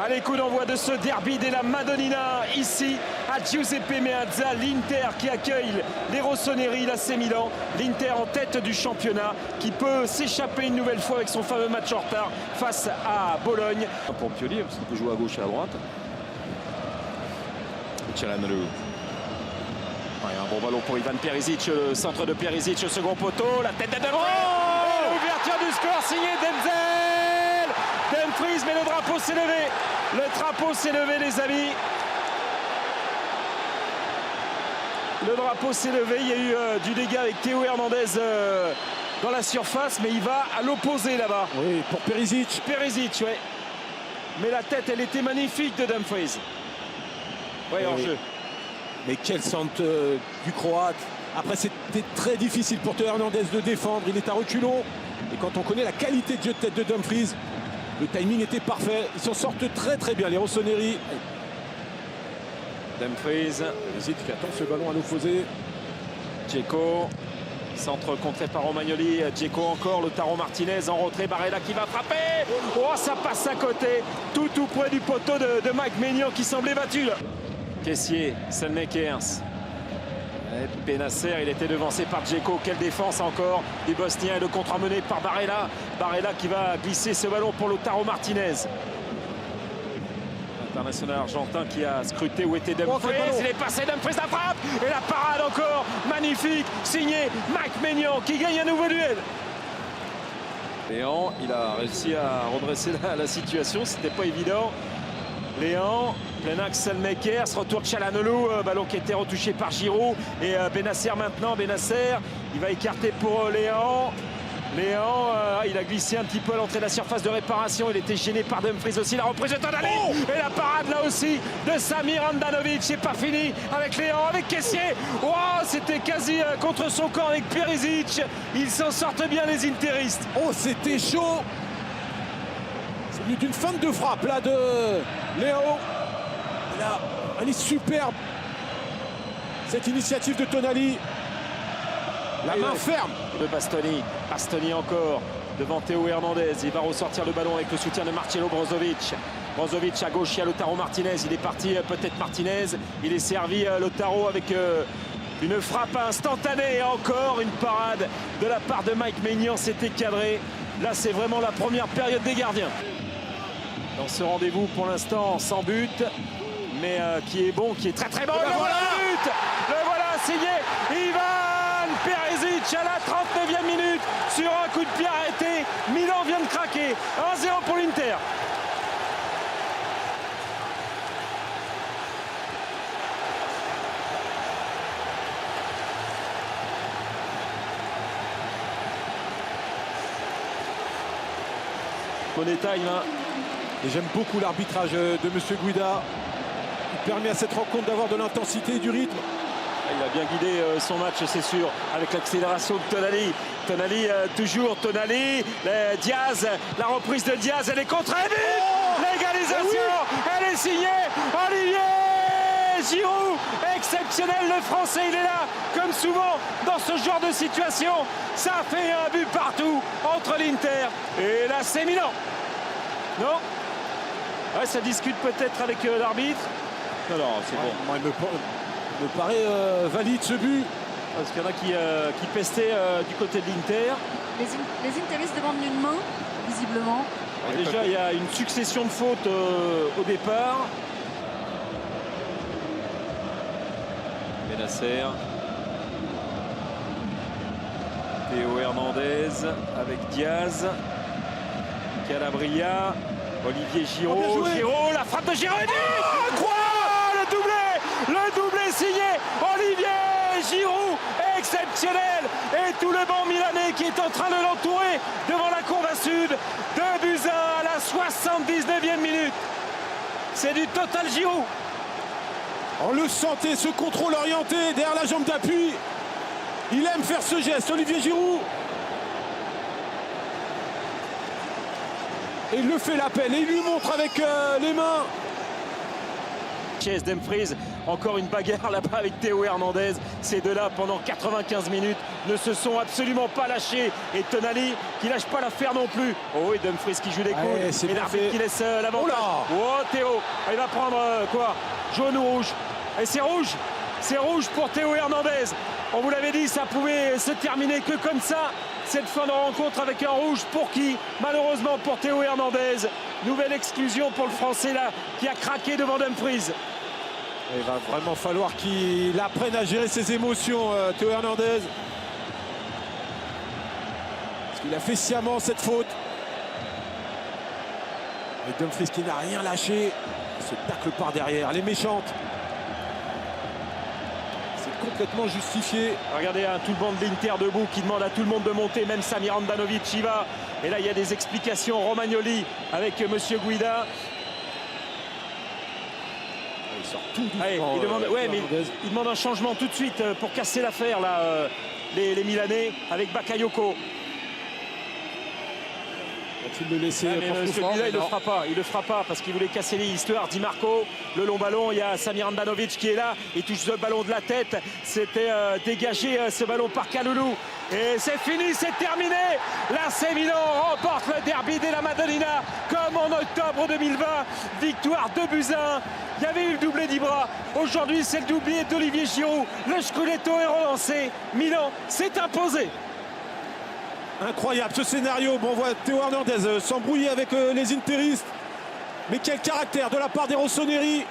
Allez, coup d'envoi de ce derby della Madonnina, ici à Giuseppe Meazza, l'Inter qui accueille les Rossoneri, l'AC Milan. L'Inter en tête du championnat qui peut s'échapper une nouvelle fois avec son fameux match en retard face à Bologne. Pour Pioli, parce qu'il peut jouer à gauche et à droite. Çalhanoğlu. Ouais, un bon ballon pour Ivan Perisic, le centre de Perisic, le second poteau, la tête de Dumfries, l'ouverture du score signée Denzel. Dumfries, mais le drapeau s'est levé. Le drapeau s'est levé, les amis. Le drapeau s'est levé. Il y a eu du dégât avec Théo Hernandez dans la surface, mais il va à l'opposé là-bas. Oui, pour Perisic. Perisic, ouais. Mais la tête, elle était magnifique de Dumfries. Ouais, en jeu. Mais quel centre du Croate. Après, c'était très difficile pour Théo Hernandez de défendre. Il est à reculons. Et quand on connaît la qualité de jeu de tête de Dumfries, le timing était parfait. Ils s'en sortent très très bien, les Rossoneri. Dumfries. Perisic qui attend ce ballon à l'opposé. Dzeko. Centre contré par Romagnoli. Dzeko encore. Lautaro Martinez en retrait. Barella qui va frapper. Oh, ça passe à côté. Tout près du poteau de Mike Maignan qui semblait battu là. Caissier, Selmakers. Bennacer, il était devancé par Dzeko. Quelle défense encore du Bosnien et le contre mené par Barella. Barella qui va glisser ce ballon pour Lautaro Martinez. International argentin qui a scruté où était Dumfries. Il est passé, Dumfries la frappe. Et la parade encore magnifique, signé Mike Maignan qui gagne un nouveau duel. Léon, il a réussi à redresser la situation, c'était pas évident. Léon, plein axe Selmakers, retour de Çalhanoğlu, ballon qui était retouché par Giroud. Et Bennacer maintenant, Bennacer, il va écarter pour Léon. Léon, il a glissé un petit peu à l'entrée de la surface de réparation. Il était gêné par Dumfries aussi. La reprise de Tonali. Et la parade là aussi de Samir Handanovic. C'est pas fini avec Léon, avec Caissier. Wow, c'était quasi contre son camp avec Perisic. Ils s'en sortent bien les interistes. Oh, c'était chaud. C'est venu d'une feinte de frappe là de Léo. Là, elle est superbe. Cette initiative de Tonali. La main ferme de Bastoni. Bastoni encore devant Théo Hernandez. Il va ressortir le ballon avec le soutien de Marcelo Brozovic. Brozovic à gauche, il y a Lautaro Martinez. Il est parti peut-être Martinez. Il est servi Lautaro avec une frappe instantanée. Et encore une parade de la part de Mike Maignan. C'était cadré. Là, c'est vraiment la première période des gardiens. Dans ce rendez-vous, pour l'instant, sans but. Mais qui est bon, qui est très très bon. Le voilà, but. Le voilà, signé Ivan Perisic à la 39e minute sur un coup de pied arrêté. Milan vient de craquer. 1-0 pour l'Inter. Bonnet time. Hein. Et j'aime beaucoup l'arbitrage de M. Guida. Il permet à cette rencontre d'avoir de l'intensité et du rythme. Il a bien guidé son match, c'est sûr, avec l'accélération de Tonali. Tonali, toujours Tonali. Diaz, la reprise de Diaz, elle est contrée. L'égalisation, elle est signée. Olivier Giroud, exceptionnel, le Français, il est là, comme souvent, dans ce genre de situation. Ça fait un but partout entre l'Inter et l'AC Milan. Non? Ouais, ça discute peut-être avec l'arbitre. Non, c'est bon. Moi, il me paraît valide ce but. Parce qu'il y en a qui pestaient du côté de l'Inter. Les interistes demandent une main, visiblement. Déjà, il y a une succession de fautes au départ. Bennacer. Théo Hernandez avec Diaz. Calabria. Olivier Giroud. Giroud, la frappe de Giroud. Le doublé signé Olivier Giroud, exceptionnel. Et tout le banc milanais qui est en train de l'entourer devant la courbe à sud. 2-1 à la 79e minute. C'est du total Giroud. On le sentait, ce contrôle orienté derrière la jambe d'appui. Il aime faire ce geste, Olivier Giroud. Et il le fait l'appel et il lui montre avec les mains. Dumfries Encore une bagarre là-bas avec Théo Hernandez. Ces deux-là, pendant 95 minutes, ne se sont absolument pas lâchés. Et Tonali qui lâche pas l'affaire non plus. Oh, et Dumfries qui joue les coudes. c'est Et bien l'arbitre fait. qui laisse l'avantage. Oh là. Oh, Théo, il va prendre quoi? Jaune ou rouge? Et c'est rouge. C'est rouge pour Théo Hernandez. On vous l'avait dit, ça pouvait se terminer que comme ça. Cette fin de rencontre avec un rouge pour qui? Malheureusement pour Théo Hernandez. Nouvelle exclusion pour le Français là qui a craqué devant Dumfries. Il va vraiment falloir qu'il apprenne à gérer ses émotions, Théo Hernandez. Parce qu'il a fait sciemment cette faute. Et Dumfries qui n'a rien lâché. Ce tacle par derrière, elle est méchante. C'est complètement justifié. Regardez hein, tout le banc de l'Inter debout qui demande à tout le monde de monter, même Samir Handanovic y va. Et là il y a des explications. Romagnoli avec Monsieur Guida. Il sort tout doucement. Allez, il demande, ouais, mais Hernandez. il demande un changement tout de suite pour casser l'affaire là, les Milanais avec Bakayoko. Va-t-il le laisser Mais celui-là il le fera pas parce qu'il voulait casser l'histoire. Di Marco, le long ballon, il y a Samir Handanovic qui est là, il touche le ballon de la tête. C'était dégagé ce ballon par Kaloulou. Et c'est fini, c'est terminé. L'AC Milan remporte le derby della Madonnina comme en octobre 2020. Victoire 2-1. Il y avait eu le doublé d'Ibra. Aujourd'hui, c'est le doublé d'Olivier Giroud. Le Scudetto est relancé. Milan s'est imposé. Incroyable ce scénario. Bon, on voit Théo Hernandez s'embrouiller avec les interistes. Mais quel caractère de la part des Rossoneri.